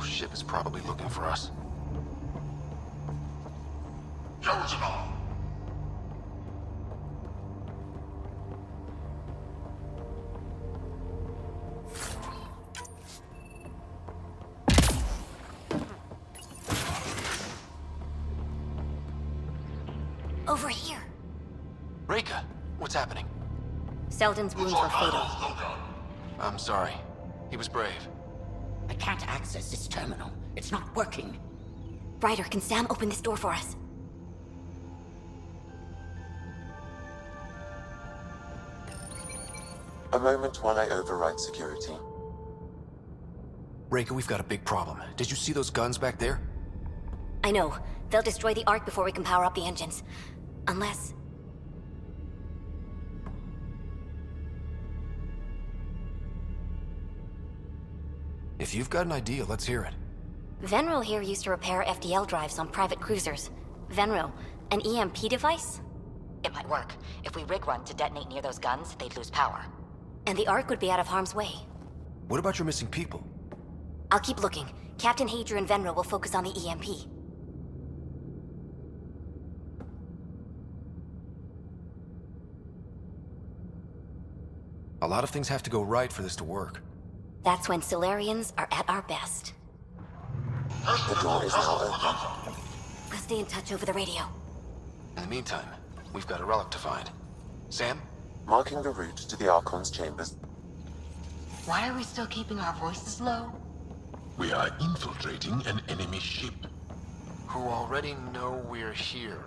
Ghost ship is probably looking for us. Over here. Reika, what's happening? Selden's wounds were fatal. I'm sorry. He was brave. I can't access this terminal. It's not working. Ryder, can Sam open this door for us? A moment while I override security. Reika, we've got a big problem. Did you see those guns back there? I know. They'll destroy the Ark before we can power up the engines. Unless... If you've got an idea, let's hear it. Venro here used to repair FDL drives on private cruisers. Venro, an EMP device? It might work. If we rig one to detonate near those guns, they'd lose power. And the Ark would be out of harm's way. What about your missing people? I'll keep looking. Captain Hadrian and Venro will focus on the EMP. A lot of things have to go right for this to work. That's when Solarians are at our best. The door is now open. We'll stay in touch over the radio. In the meantime, we've got a relic to find. Sam? Marking the route to the Archon's chambers. Why are we still keeping our voices low? We are infiltrating an enemy ship. Who already know we're here.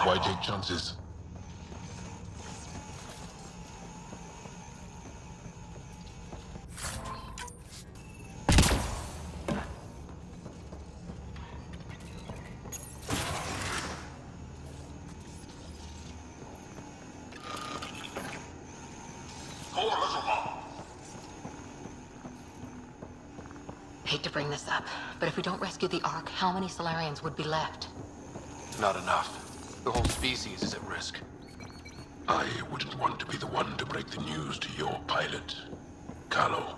Why take chances? Hate to bring this up, but if we don't rescue the Ark, how many Solarians would be left? Not enough. The whole species is at risk. I wouldn't want to be the one to break the news to your pilot, Carlo.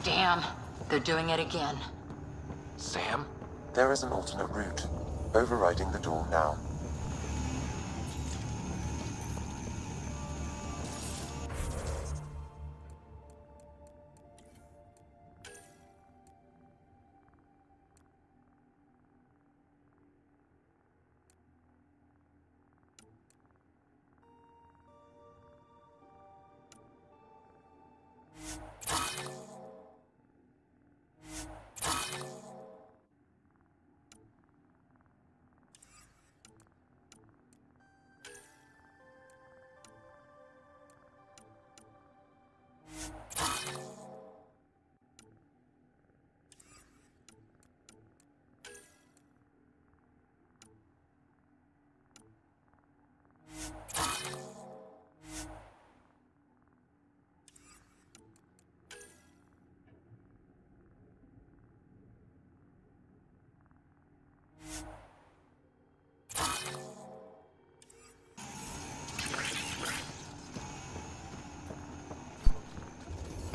Damn, they're doing it again. Sam? There is an alternate route. Overriding the door now.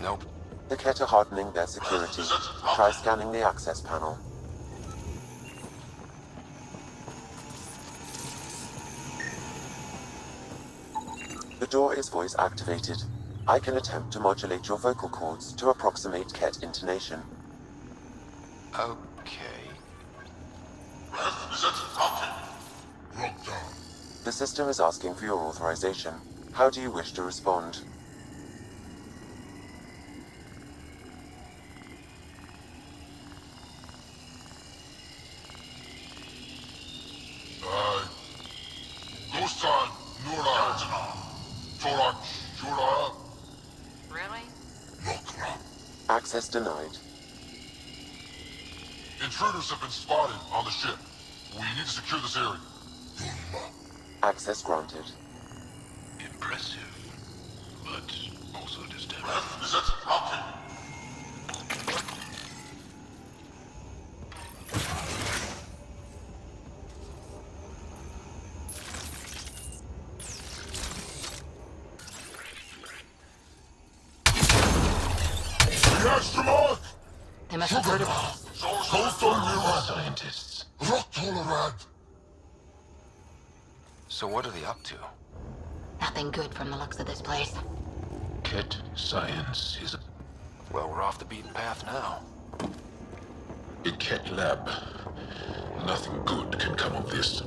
Nope. The Ket are hardening their security. Try scanning the access panel. The door is voice activated. I can attempt to modulate your vocal cords to approximate Ket intonation. Okay. The system is asking for your authorization. How do you wish to respond? Really? Access denied. Intruders have been spotted on the ship. We need to secure this area. Access granted. Impressive, but also disturbing. They must have heard of us. Scientists. So what are they up to? Nothing good from the looks of this place. Ket science is Well, we're off the beaten path now. a Ket lab. Nothing good can come of this.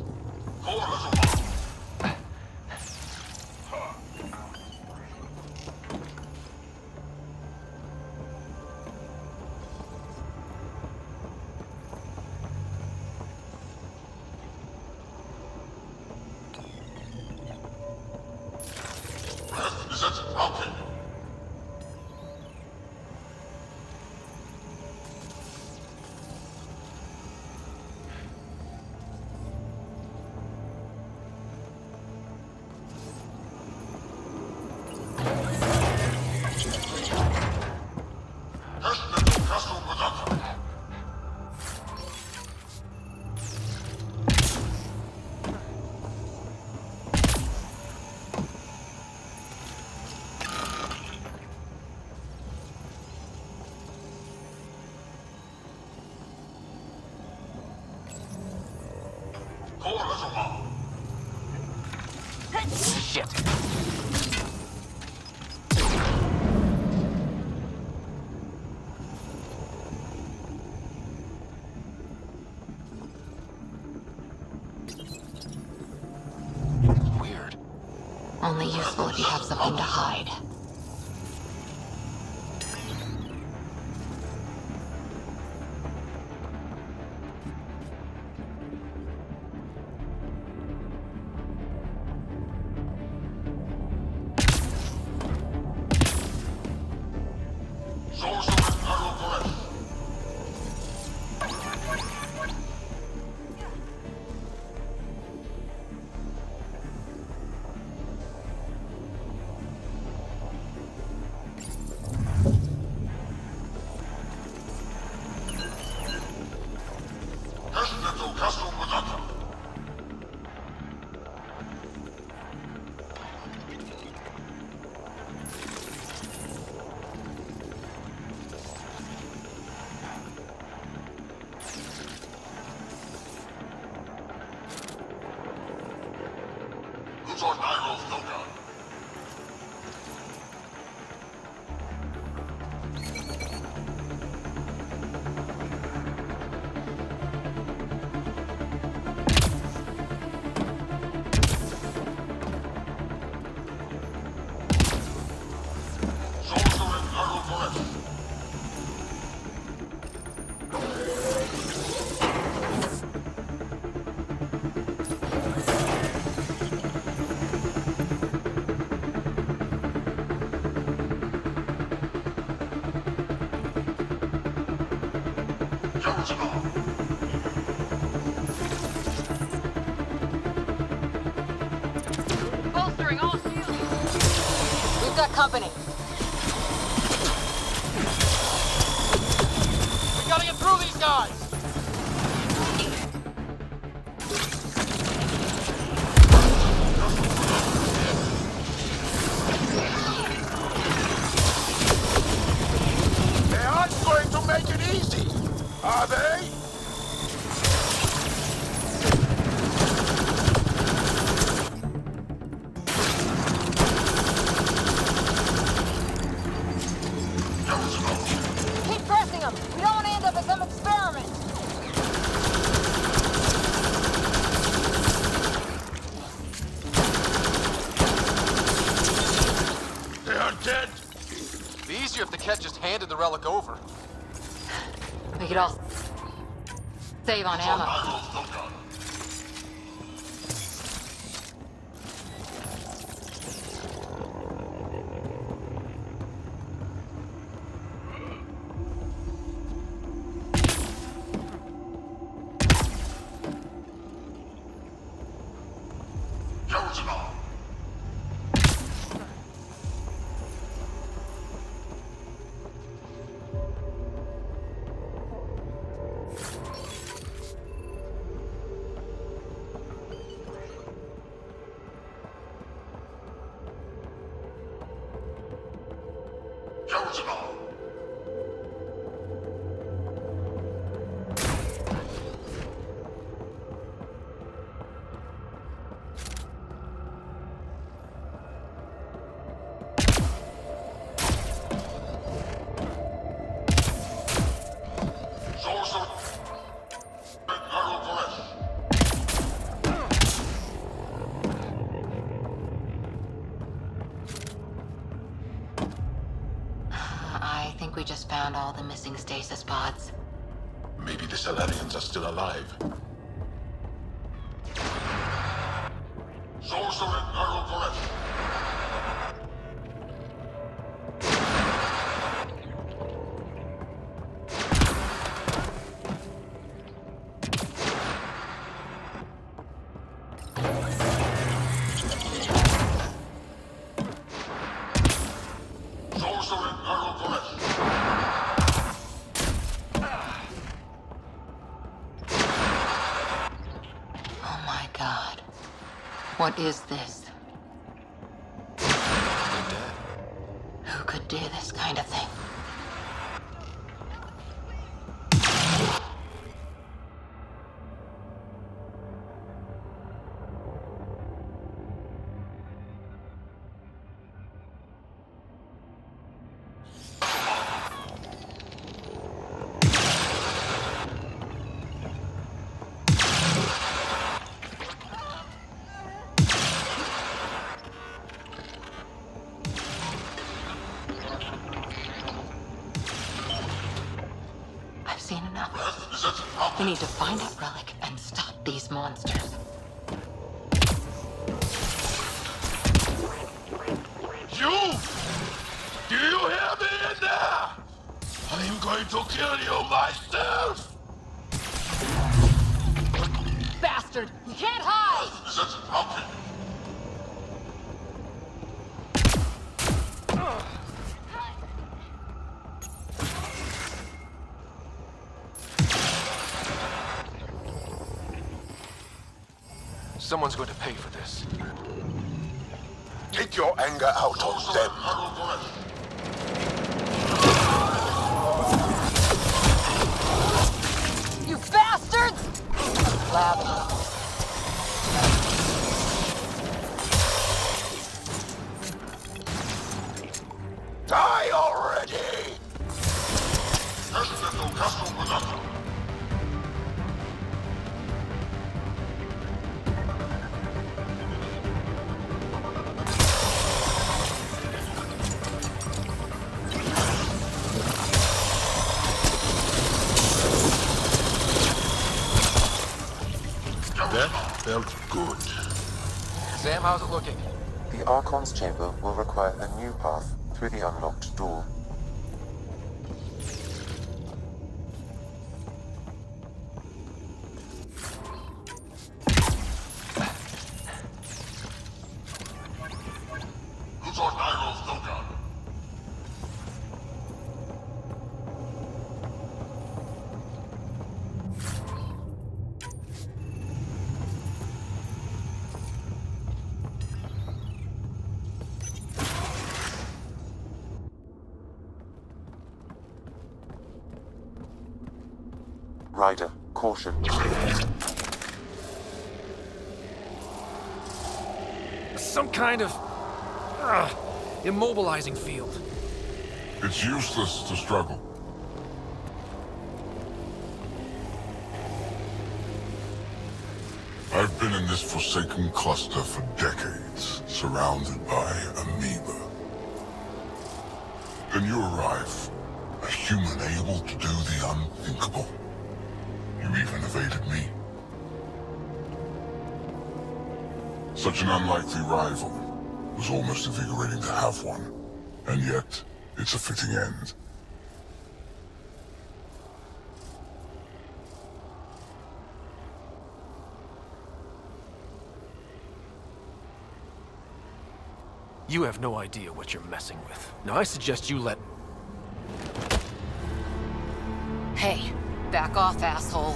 Shit! Weird. Only useful if you have something to hide. Bolstering all shields. We've got company. We gotta get through these guys! They aren't going to make it easy, are they? Keep pressing them. We don't want to end up at some experiment. They are dead. It'd be easier if the Ket just handed the relic over. We could all save on ammo. I think we just found all the missing stasis pods. Maybe the Solarians are still alive. Oh my god. What is this? They're dead. Who could do this kind of thing? I've seen enough. We need to find that relic and stop these monsters. You! Do you hear me in there? I'm going to kill you myself! Bastard! You can't hide! Someone's going to pay for this. Take your anger out on them. You bastards! Lab. Die already! That felt good. Sam, how's it looking? The Archon's chamber will require a new path through the unlocked door. Ryder, caution. Some kind of... immobilizing field. It's useless to struggle. I've been in this forsaken cluster for decades, surrounded by amoeba. Then you arrive, a human able to do the unthinkable. You even evaded me. Such an unlikely rival. Was almost invigorating to have one. And yet, it's a fitting end. You have no idea what you're messing with. Now I suggest you let... Hey, back off, asshole.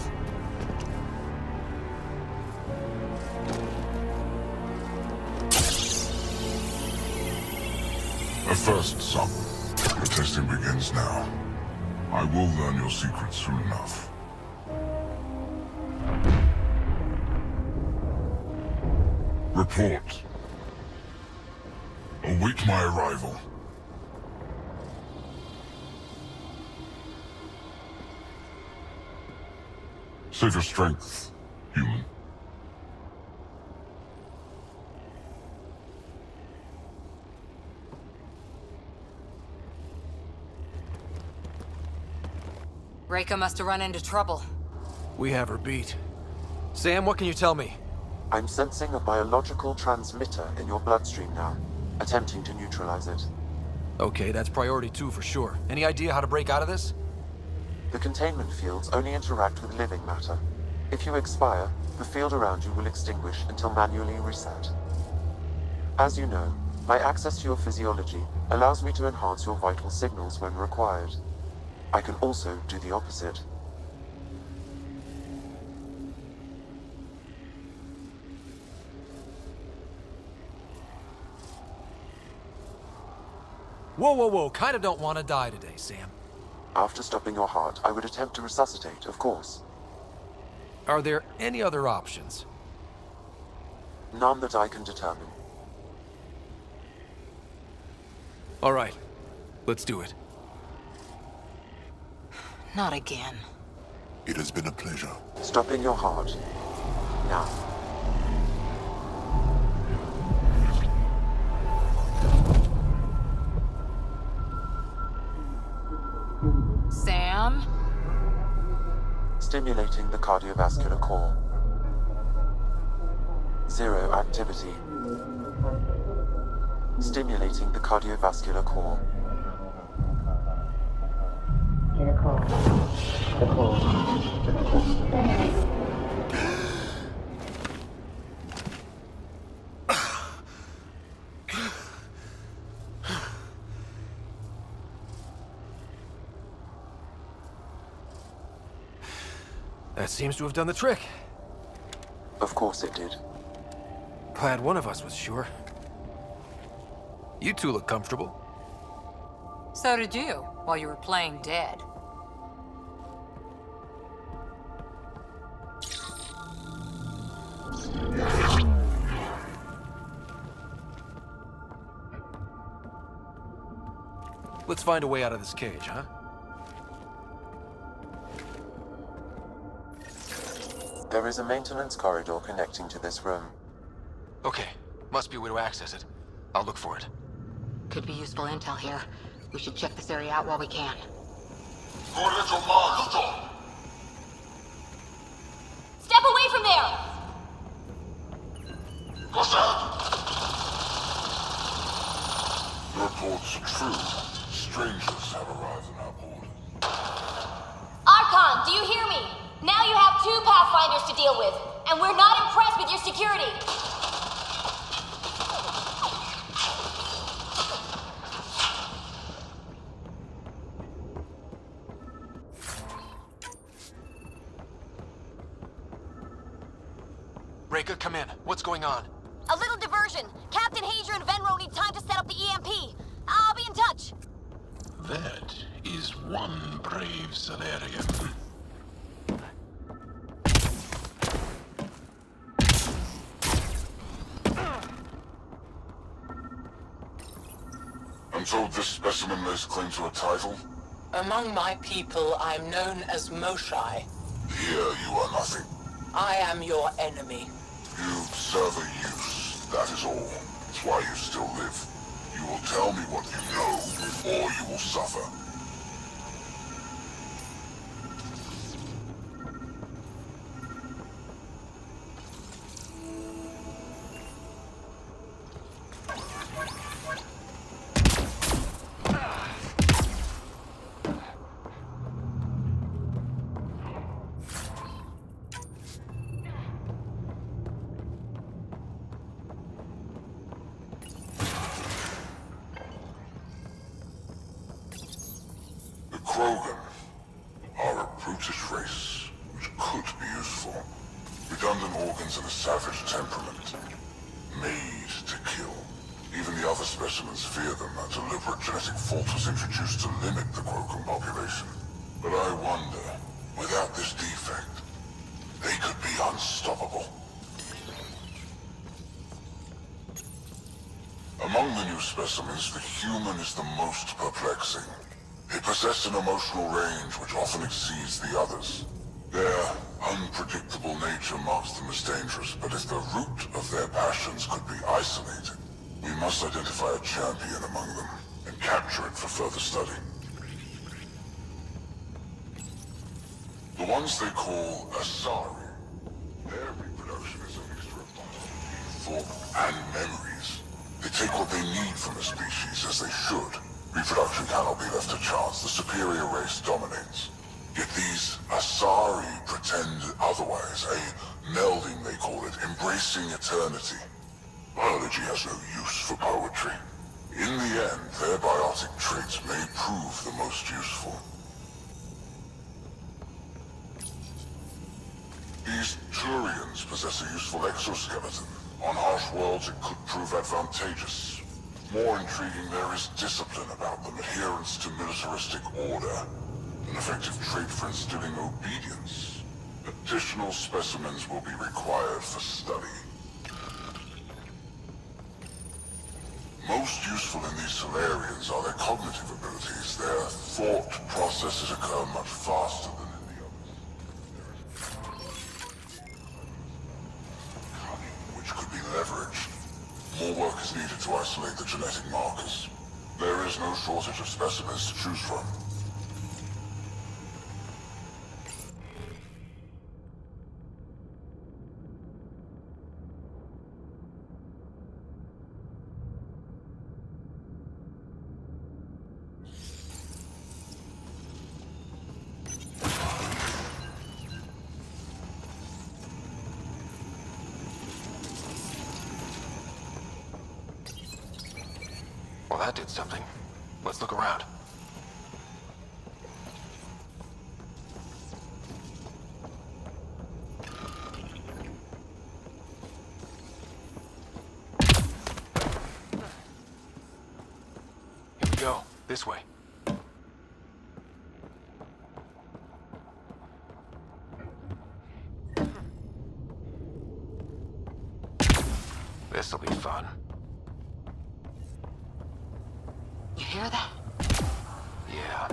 A first, son. The testing begins now. I will learn your secrets soon enough. Report. Await my arrival. Save your strength, human. Reika must have run into trouble. We have her beat. Sam, what can you tell me? I'm sensing a biological transmitter in your bloodstream now, attempting to neutralize it. Okay, that's priority 2 for sure. Any idea how to break out of this? The containment fields only interact with living matter. If you expire, the field around you will extinguish until manually reset. As you know, my access to your physiology allows me to enhance your vital signals when required. I can also do the opposite. Whoa, whoa, whoa. Kinda don't want to die today, Sam. After stopping your heart, I would attempt to resuscitate, of course. Are there any other options? None that I can determine. All right. Let's do it. Not again. It has been a pleasure. Stopping your heart. Now. Sam? Stimulating the cardiovascular core. 0 activity. Stimulating the cardiovascular core. That seems to have done the trick. Of course it did. Glad one of us was sure. You two look comfortable. So did you, while you were playing dead. Let's find a way out of this cage, huh? There is a maintenance corridor connecting to this room. Okay, must be a way to access it. I'll look for it. Could be useful intel here. We should check this area out while we can. Step away from there! What's that? The reports are true. Strangers have arrived in our borders. Archon, do you hear me? Now you have 2 Pathfinders to deal with, and we're not impressed with your security. Reika, come in. What's going on? A little diversion. Captain Hager and Venro need time to set up the EMP. I'll be in touch. That is one brave Solarian. told this specimen lays claim to a title? Among my people, I'm known as Moshai. Here you are nothing. I am your enemy. You serve a use, that is all. It's why you still live. You will tell me what you know, or you will suffer. Krogan are a brutish race which could be useful. Redundant organs and a savage temperament. Made to kill. Even the other specimens fear them. A deliberate genetic fault was introduced to limit the Krogan population. But I wonder, without this defect, they could be unstoppable. Among the new specimens, the human is the most perplexing. They possess an emotional range which often exceeds the others. Their unpredictable nature marks them as dangerous, but if the root of their passions could be isolated, we must identify a champion among them and capture it for further study. The ones they call Asari, their reproduction is a mixture of thought and memories. They take what they need from the species as they should. Reproduction cannot be left to chance. The superior race dominates. Yet these Asari pretend otherwise. A melding, they call it, embracing eternity. Biology has no use for poetry. In the end, their biotic traits may prove the most useful. These Turians possess a useful exoskeleton. On harsh worlds, it could prove advantageous. More intriguing, there is discipline about them, adherence to militaristic order, an effective trait for instilling obedience. Additional specimens will be required for study. Most useful in these Solarians are their cognitive abilities. Their thought processes occur much faster than in the others. Cunning, which could be leveraged. More work is needed to isolate the genetic markers. There is no shortage of specimens to choose from. Well, that did something. Let's look around. Here we go. This way. This'll be fun. You hear that? Yeah.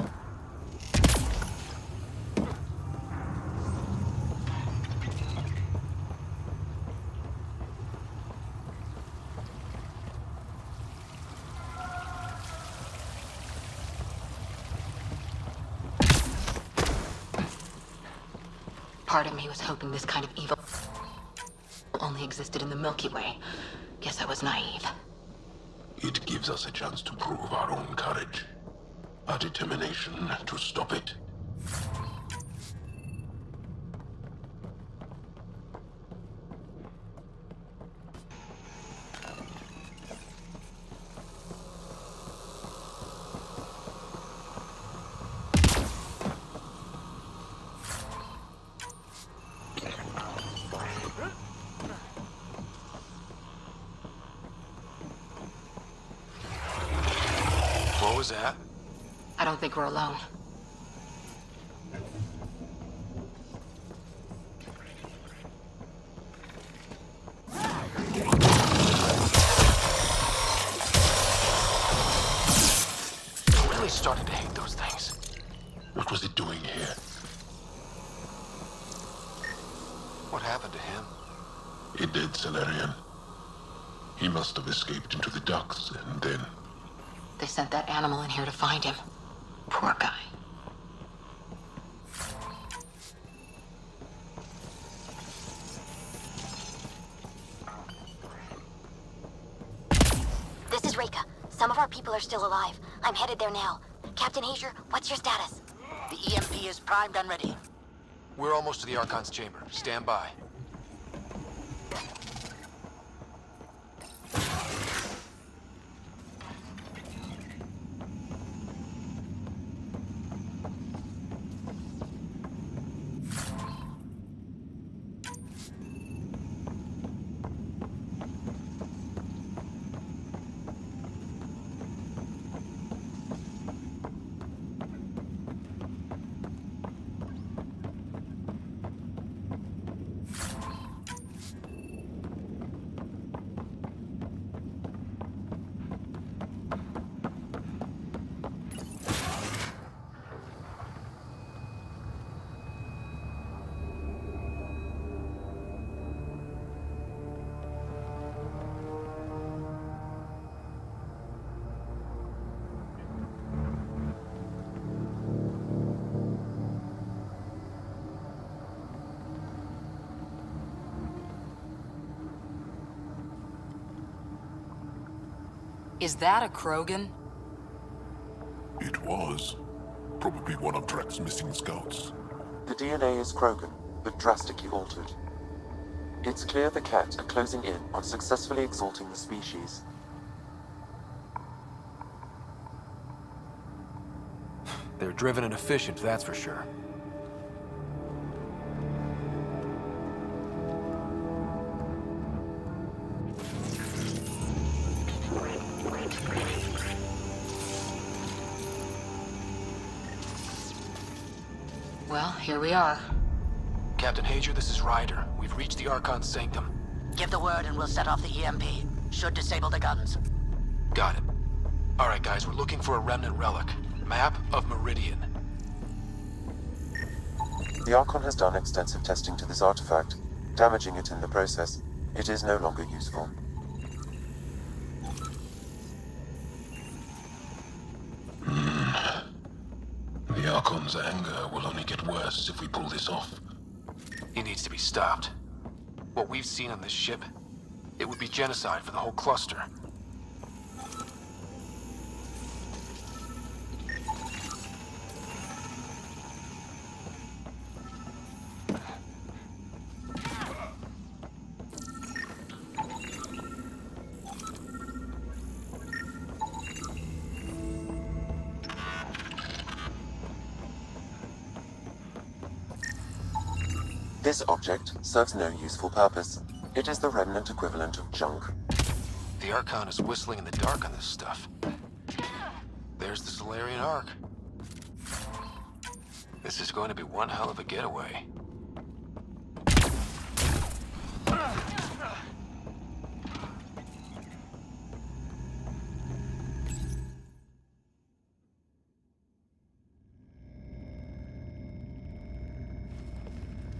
Part of me was hoping this kind of evil only existed in the Milky Way. Guess I was naive. It gives us a chance to prove our own courage. Our determination to stop it. What was that? I don't think we're alone. starting to hate those things. What was it doing here? What happened to him? He did, Solarian. He must have escaped into the docks, and then... They sent that animal in here to find him. Poor guy. This is Reka. Some of our people are still alive. I'm headed there now. Captain Hazer, what's your status? The EMP is primed and ready. We're almost to the Archon's chamber. Stand by. Is that a Krogan? It was. Probably one of Drek's missing scouts. The DNA is Krogan, but drastically altered. It's clear the Ket are closing in on successfully exalting the species. They're driven and efficient, that's for sure. Well, here we are. Captain Hager, this is Ryder. We've reached the Archon's sanctum. Give the word and we'll set off the EMP. Should disable the guns. Got it. Alright guys, we're looking for a remnant relic. Map of Meridian. The Archon has done extensive testing to this artifact, damaging it in the process. It is no longer useful. The Archon's anger will only get worse if we pull this off. He needs to be stopped. What we've seen on this ship, it would be genocide for the whole cluster. This object serves no useful purpose. It is the remnant equivalent of junk. The Archon is whistling in the dark on this stuff. There's the Solarian Ark. This is going to be one hell of a getaway.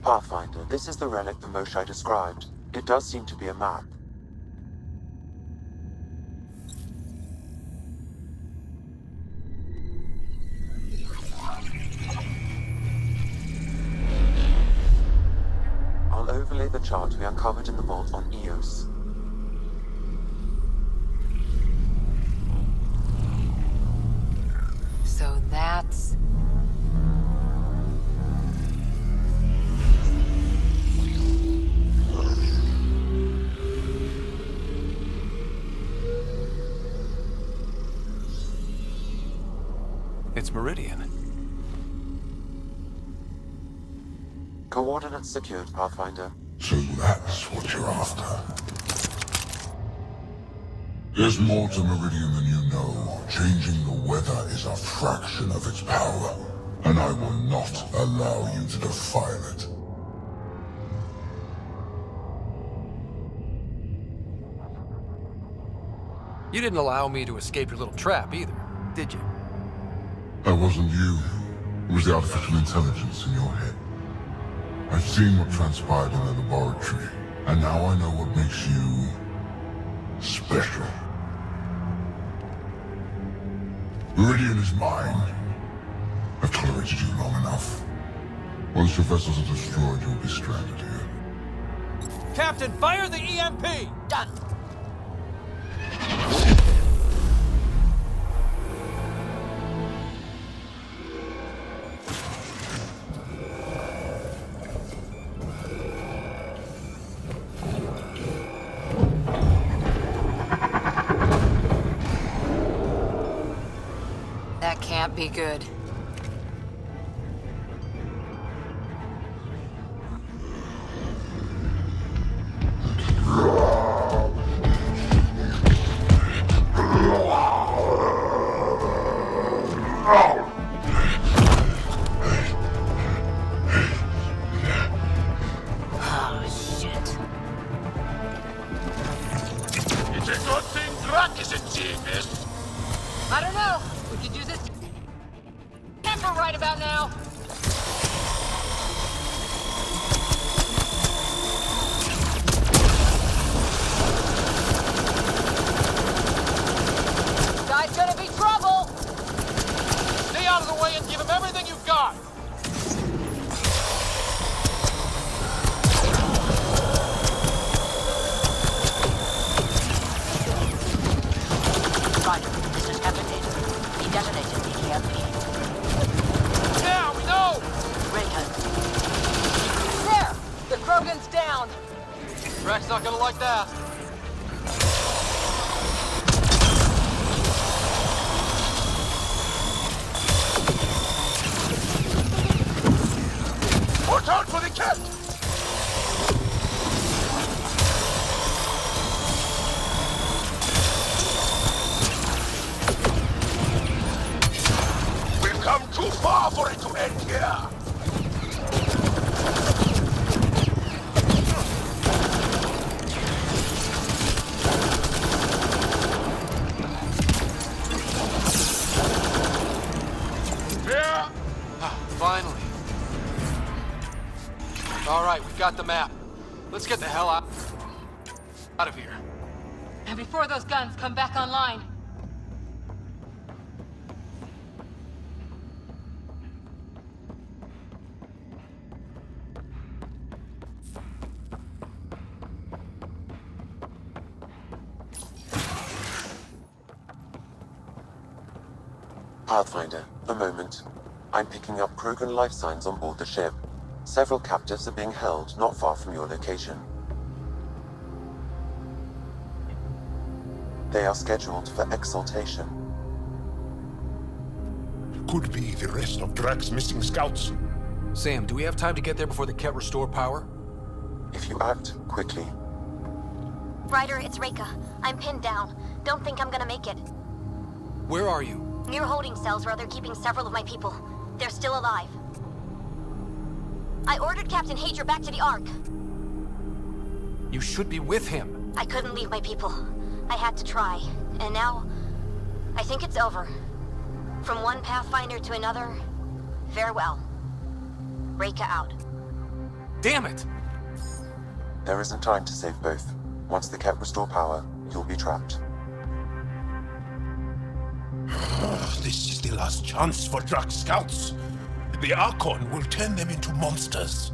Pathfinder, this is the relic the Moshai described. It does seem to be a map. I'll overlay the chart we uncovered in the vault on Eos. So that's... It's Meridian. Coordinates secured, Pathfinder. So that's what you're after. There's more to Meridian than you know. Changing the weather is a fraction of its power, and I will not allow you to defile it. You didn't allow me to escape your little trap either, did you? That wasn't you. It was the artificial intelligence in your head. I've seen what transpired in the laboratory, and now I know what makes you special. Viridian is mine. I've tolerated you long enough. Once your vessels are destroyed, you'll be stranded here. Captain, fire the EMP! Done. That can't be good. I don't know. We could use this temper right about now. Guy's gonna be trouble. Stay out of the way and give him everything you've got. Roger. This is Captain Data. He detonated the EMP. Yeah, we know! Raycon. There! The Krogan's down. Drax's not gonna like that. Watch out for the cat! We've come too far for it to end here! Yeah! Finally. All right, we've got the map. Let's get the hell out of here. And before those guns come back online. Pathfinder, a moment. I'm picking up Krogan life signs on board the ship. Several captives are being held not far from your location. They are scheduled for exaltation. Could be the rest of Drax's missing scouts. Sam, do we have time to get there before the Ket restore power? If you act quickly, Ryder, it's Reika. I'm pinned down. Don't think I'm gonna make it. Where are you? Near holding cells where they're keeping several of my people. They're still alive. I ordered Captain Hager back to the Ark. You should be with him. I couldn't leave my people. I had to try. And now, I think it's over. From one Pathfinder to another, farewell. Reika out. Damn it! there isn't time to save both. Once the Ket restore power, you'll be trapped. This is the last chance for Drax scouts. The Archon will turn them into monsters.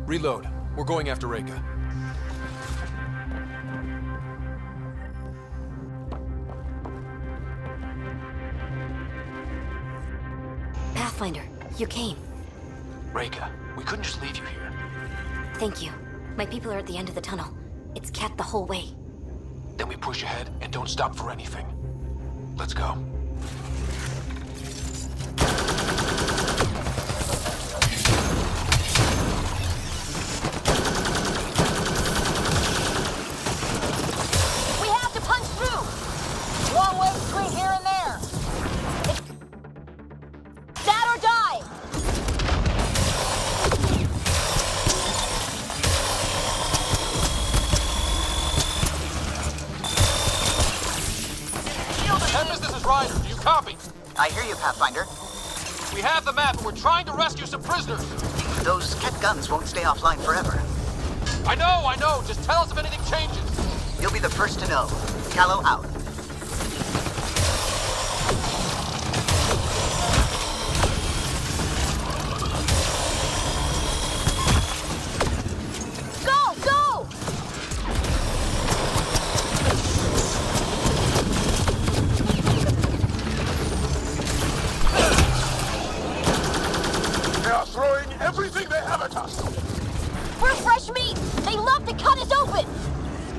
Reload. We're going after Reika. Pathfinder, you came. Reika, we couldn't just leave you here. Thank you. My people are at the end of the tunnel. It's Ket the whole way. Then we push ahead and don't stop for anything. Let's go. We have to punch through! Long way between here and there! It's that or die! Copy. I hear you, Pathfinder. We have the map, and we're trying to rescue some prisoners. Those Ket guns won't stay offline forever. I know. Just tell us if anything changes. You'll be the first to know. Callow out. Go! They are throwing everything they have at us. We're fresh meat! They love to cut us open!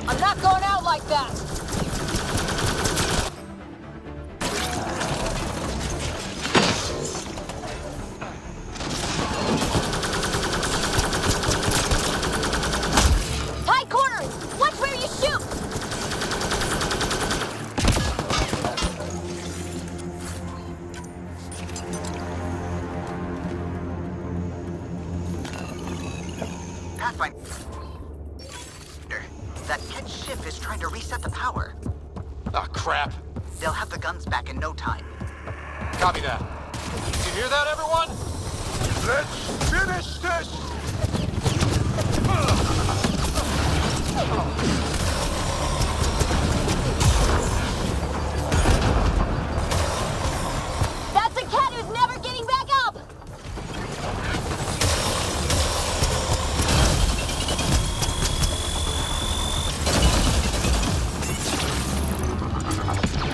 I'm not going out like that! Tight corners! Watch where you shoot! Pathfinder. That Ket ship is trying to reset the power. Ah, crap. They'll have the guns back in no time. Copy that. You hear that, everyone? Let's finish this! That's a cat who's never getting back up!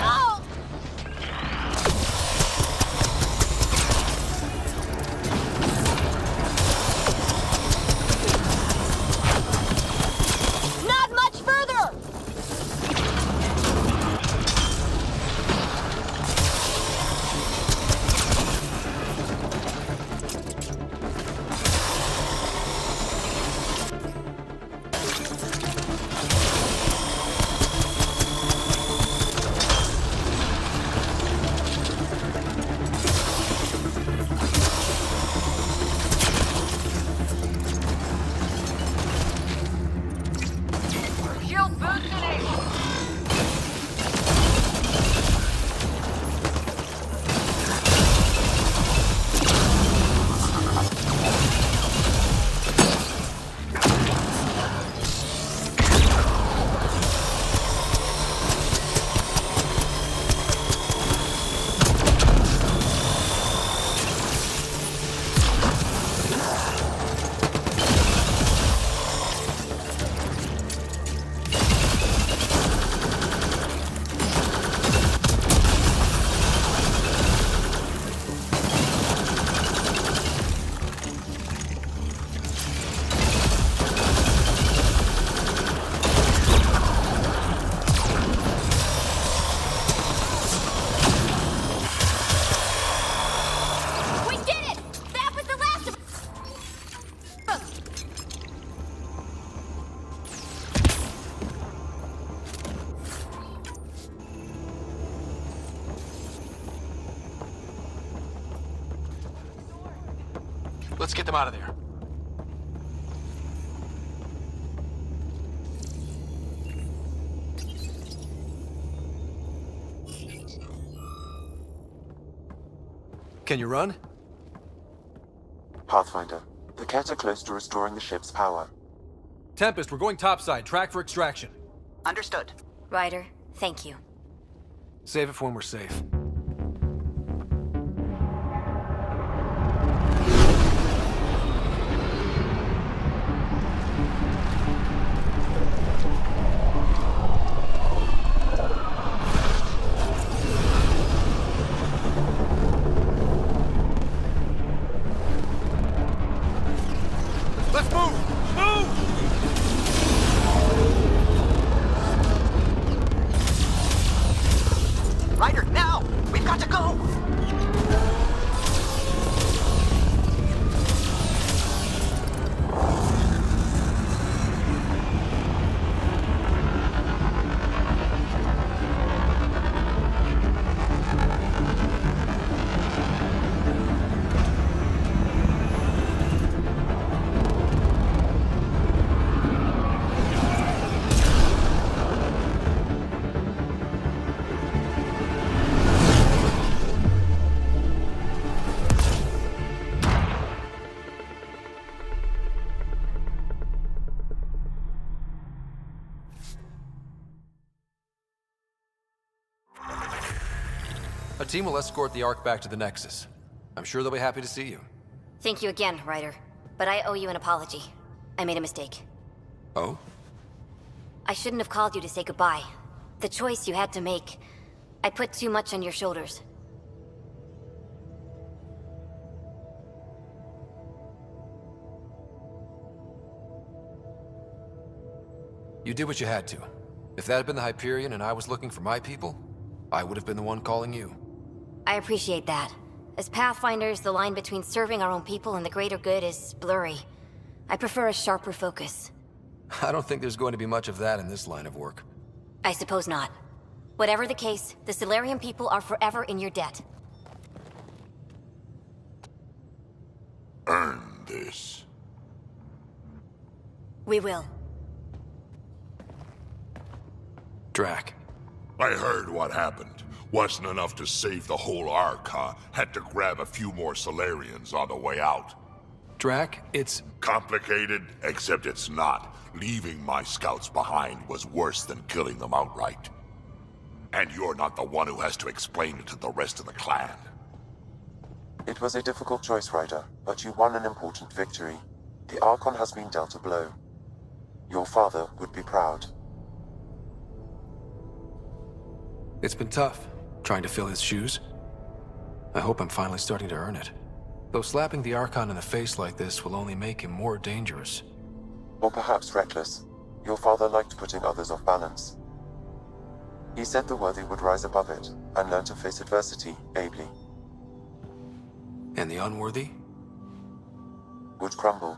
Oh! Not much further! Shield boosted! We did it! That was the last of them! Let's get them out of there. Can you run? Pathfinder, the Ket are close to restoring the ship's power. Tempest, we're going topside. Track for extraction. Understood. Ryder, thank you. Save it for when we're safe. Let's move! Move! Ryder, now! A team will escort the Ark back to the Nexus. I'm sure they'll be happy to see you. Thank you again, Ryder. But I owe you an apology. I made a mistake. Oh? I shouldn't have called you to say goodbye. The choice you had to make. I put too much on your shoulders. You did what you had to. If that had been the Hyperion and I was looking for my people, I would have been the one calling you. I appreciate that. As Pathfinders, the line between serving our own people and the greater good is blurry. I prefer a sharper focus. I don't think there's going to be much of that in this line of work. I suppose not. Whatever the case, the Solarian people are forever in your debt. Earn this. We will. Drac. I heard what happened. Wasn't enough to save the whole Ark, huh? Had to grab a few more Solarians on the way out. Drac, it's... Complicated, except it's not. Leaving my scouts behind was worse than killing them outright. And you're not the one who has to explain it to the rest of the clan. It was a difficult choice, Ryder, but you won an important victory. The Archon has been dealt a blow. Your father would be proud. It's been tough, trying to fill his shoes. I hope I'm finally starting to earn it. Though slapping the Archon in the face like this will only make him more dangerous. Or perhaps reckless. Your father liked putting others off balance. He said the worthy would rise above it, and learn to face adversity ably. And the unworthy? Would crumble.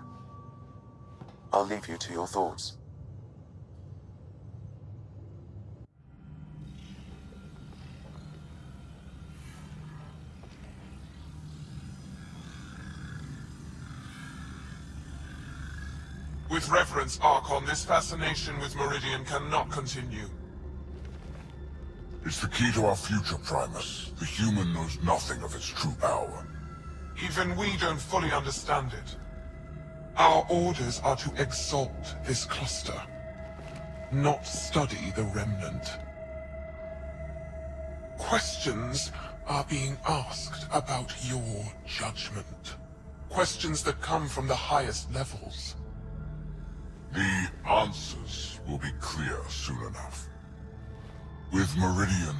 I'll leave you to your thoughts. With reverence, Archon, this fascination with Meridian cannot continue. It's the key to our future, Primus. The human knows nothing of its true power. Even we don't fully understand it. Our orders are to exalt this cluster, not study the remnant. Questions are being asked about your judgment. Questions that come from the highest levels. The answers will be clear soon enough. With Meridian,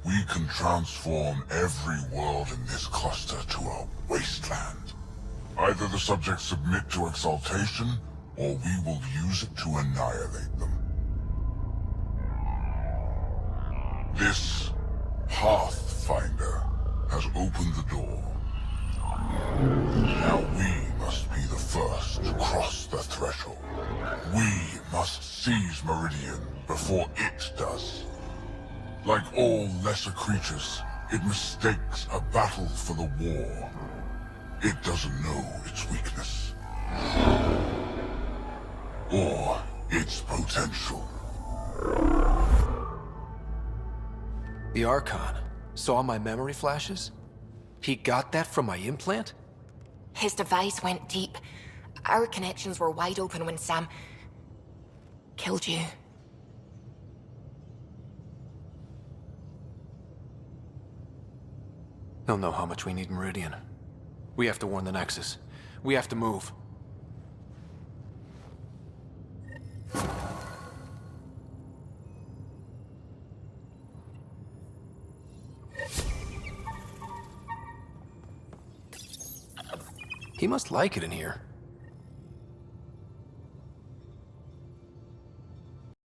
we can transform every world in this cluster to a wasteland. Either the subjects submit to exaltation, or we will use it to annihilate them. This Pathfinder has opened the door. Now we must be the first to cross the threshold. We must seize Meridian before it does. Like all lesser creatures, it mistakes a battle for the war. It doesn't know its weakness. Or its potential. The Archon saw my memory flashes? He got that from my implant? His device went deep. Our connections were wide open when Sam killed you. He'll know how much we need Meridian. We have to warn the Nexus. We have to move. He must like it in here.